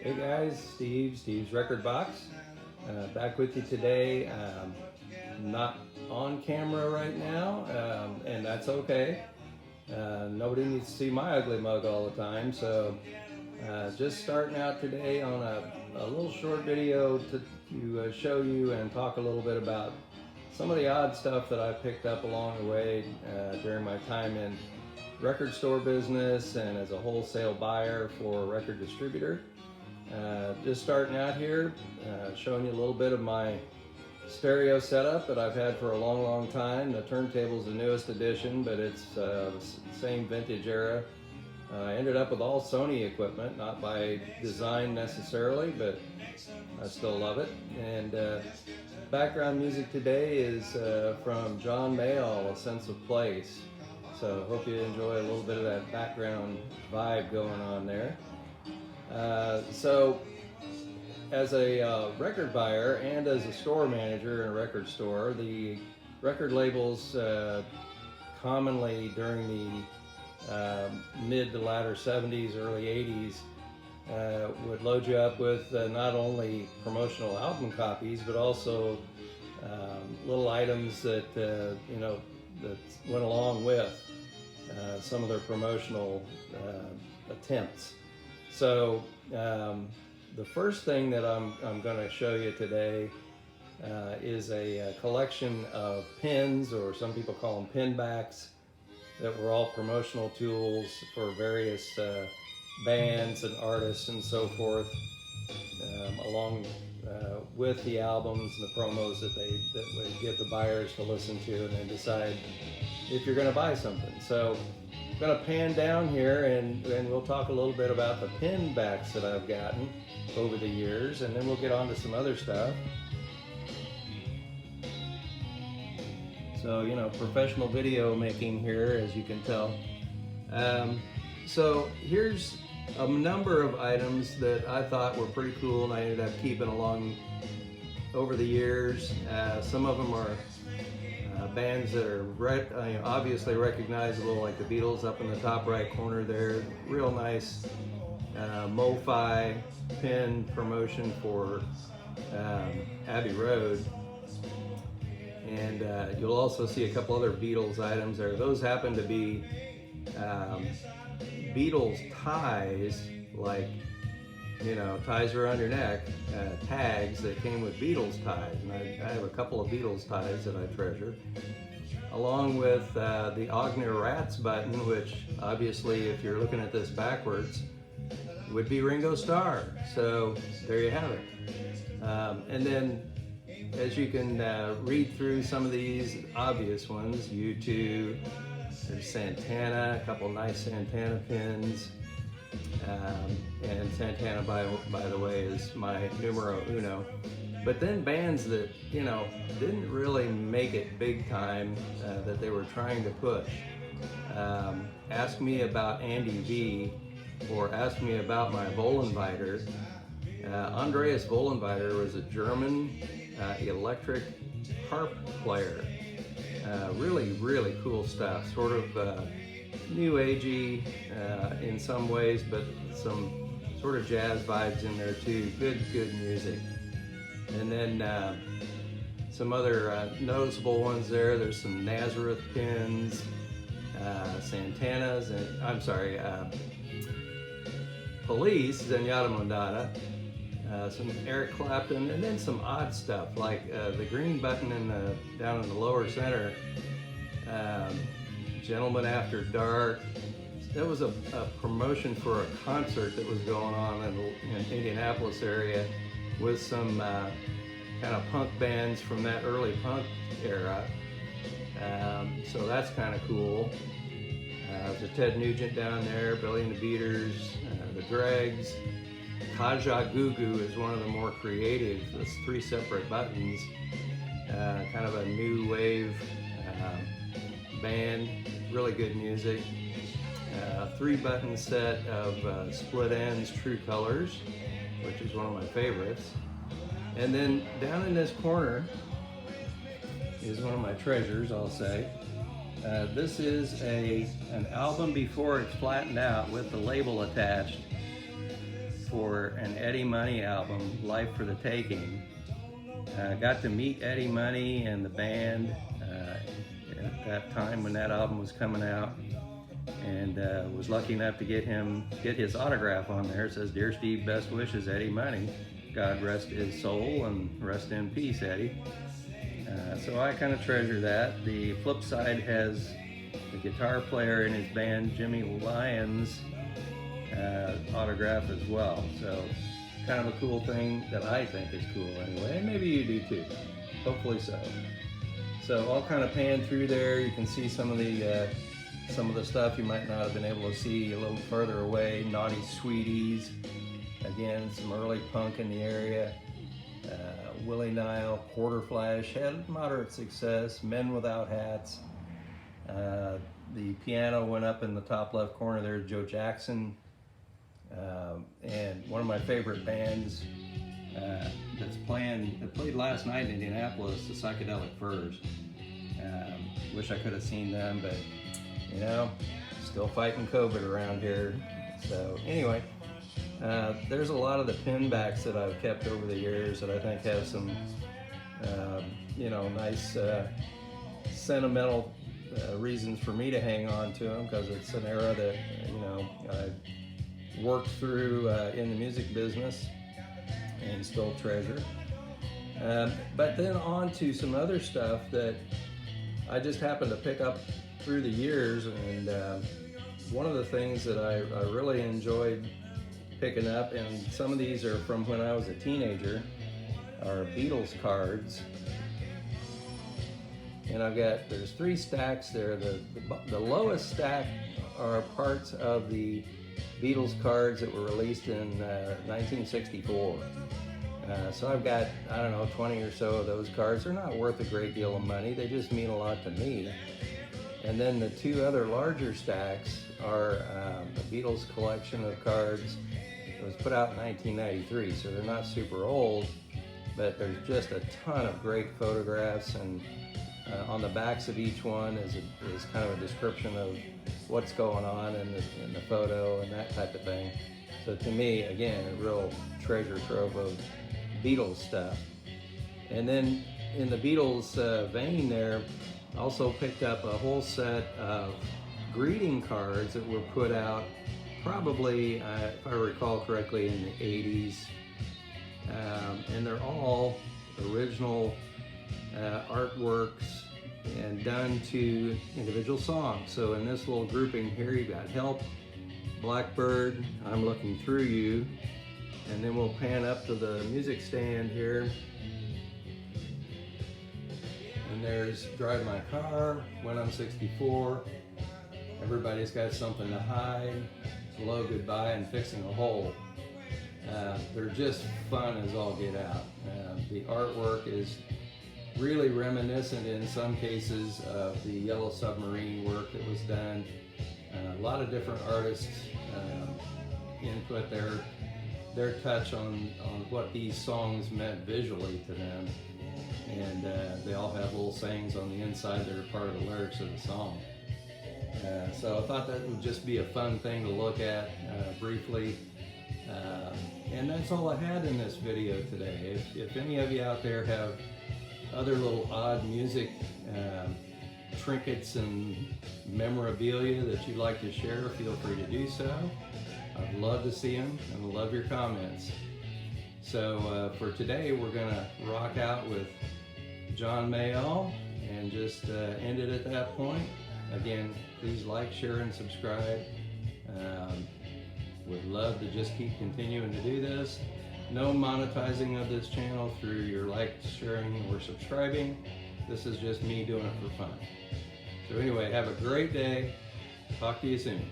Hey guys, Steve's Record Box. Back with you today. Not on camera right now, and that's okay. Nobody needs to see my ugly mug all the time, so just starting out today on a little short video to show you and talk a little bit about some of the odd stuff that I picked up along the way during my time in record store business and as a wholesale buyer for a record distributor. Just starting out here, showing you a little bit of my stereo setup that I've had for a long time. The turntable's the newest edition, but it's the same vintage era. I ended up with all Sony equipment, not by design necessarily, but I still love it. And background music today is from John Mayall, A Sense of Place. So hope you enjoy a little bit of that background vibe going on there. So as a record buyer and as a store manager in a record store, the record labels commonly during the mid to latter 70s, early 80s would load you up with not only promotional album copies, but also little items that that went along with some of their promotional attempts. So the first thing that I'm going to show you today is a collection of pins, or some people call them pin backs, that were all promotional tools for various bands and artists and so forth, along with the albums and the promos that would give the buyers to listen to and then decide if you're going to buy something. So I'm going to pan down here and we'll talk a little bit about the pin backs that I've gotten over the years, and then we'll get on to some other stuff. So, professional video making here, as you can tell. So here's a number of items that I thought were pretty cool and I ended up keeping along over the years. Some of them are bands that are obviously recognizable, like the Beatles up in the top right corner there. Real nice MoFi pin promotion for Abbey Road. And you'll also see a couple other Beatles items there. Those happen to be Beatles ties, like ties around your neck, tags that came with Beatles ties. And I have a couple of Beatles ties that I treasure, along with the Ogner Rats button, which obviously, if you're looking at this backwards, would be Ringo Starr. So there you have it. And then, as you can read through some of these obvious ones, U2, there's Santana, a couple nice Santana pins. And Santana, by the way, is my numero uno. But then bands that, didn't really make it big time, that they were trying to push. Ask me about Andy V, or ask me about my Vollenweider. Andreas Vollenweider was a German electric harp player. Really cool stuff. Sort of new agey in some ways, but some sort of jazz vibes in there too. Good music. And then some other noticeable ones there. There's some Nazareth pins, Santanas, and Police, Zenyatta Mondatta, some Eric Clapton, and then some odd stuff like the green button down in the lower center, Gentlemen After Dark. That was a promotion for a concert that was going on in the Indianapolis area with some kind of punk bands from that early punk era. So that's kind of cool. There's Ted Nugent down there, Billy and the Beaters, the Dregs. Kajagoogoo is one of the more creative. It's 3 separate buttons. Kind of a new wave band. Really good music. 3-button set of Split Enz True Colors, which is one of my favorites. And then down in this corner is one of my treasures, I'll say. This is an album before it's flattened out with the label attached for an Eddie Money album, Life for the Taking. Got to meet Eddie Money and the band at that time when that album was coming out, and was lucky enough to get his autograph on there. It says, "Dear Steve, best wishes, Eddie Money. God rest his soul and rest in peace, Eddie." So I kind of treasure that. The flip side has the guitar player in his band, Jimmy Lyons, autograph as well. So kind of a cool thing that I think is cool anyway, and maybe you do too. Hopefully so. So I'll kind of pan through there. You can see some of the stuff you might not have been able to see a little further away. Naughty Sweeties, again, some early punk in the area. Willie Nile, Quarter Flash had moderate success. Men Without Hats. The piano went up in the top left corner there, Joe Jackson. And one of my favorite bands that played last night in Indianapolis, the Psychedelic Furs. Wish I could have seen them, but you know, still fighting COVID around here. So anyway, there's a lot of the pinbacks that I've kept over the years that I think have some, you know, nice sentimental reasons for me to hang on to them, because it's an era that, you know, I worked through in the music business and still treasure. But then on to some other stuff that I just happened to pick up through the years, and one of the things that I really enjoyed picking up, and some of these are from when I was a teenager, are Beatles cards. And there's 3 stacks there. The lowest stack are parts of the Beatles cards that were released in 1964. So I've got, I don't know, 20 or so of those cards. They're not worth a great deal of money. They just mean a lot to me. And then the 2 other larger stacks are the Beatles collection of cards. It was put out in 1993, so they're not super old, but there's just a ton of great photographs, and on the backs of each one is kind of a description of what's going on in the photo and that type of thing. So to me, again, a real treasure trove of Beatles stuff. And then in the Beatles vein there, I also picked up a whole set of greeting cards that were put out probably, if I recall correctly, in the 80s. And they're all original artworks and done to individual songs. So in this little grouping here, you've got Help, Blackbird, I'm Looking Through You, and then we'll pan up to the music stand here. And there's Drive My Car, When I'm 64, Everybody's Got Something to Hide, Hello, Goodbye, and Fixing a Hole. They're just fun as all get out. The artwork is really reminiscent in some cases of the Yellow Submarine work that was done. A lot of different artists input their touch on what these songs meant visually to them, and they all have little sayings on the inside that are part of the lyrics of the song. So I thought that would just be a fun thing to look at briefly. And that's all I had in this video today. If any of you out there have other little odd music trinkets and memorabilia that you'd like to share, feel free to do so. I'd love to see them, and I love your comments. So for today, we're gonna rock out with John Mayall and just end it at that point. Again, please like, share, and subscribe. Would love to just keep continuing to do this. No monetizing of this channel through your like, sharing, or subscribing. This is just me doing it for fun. So anyway, have a great day. Talk to you soon.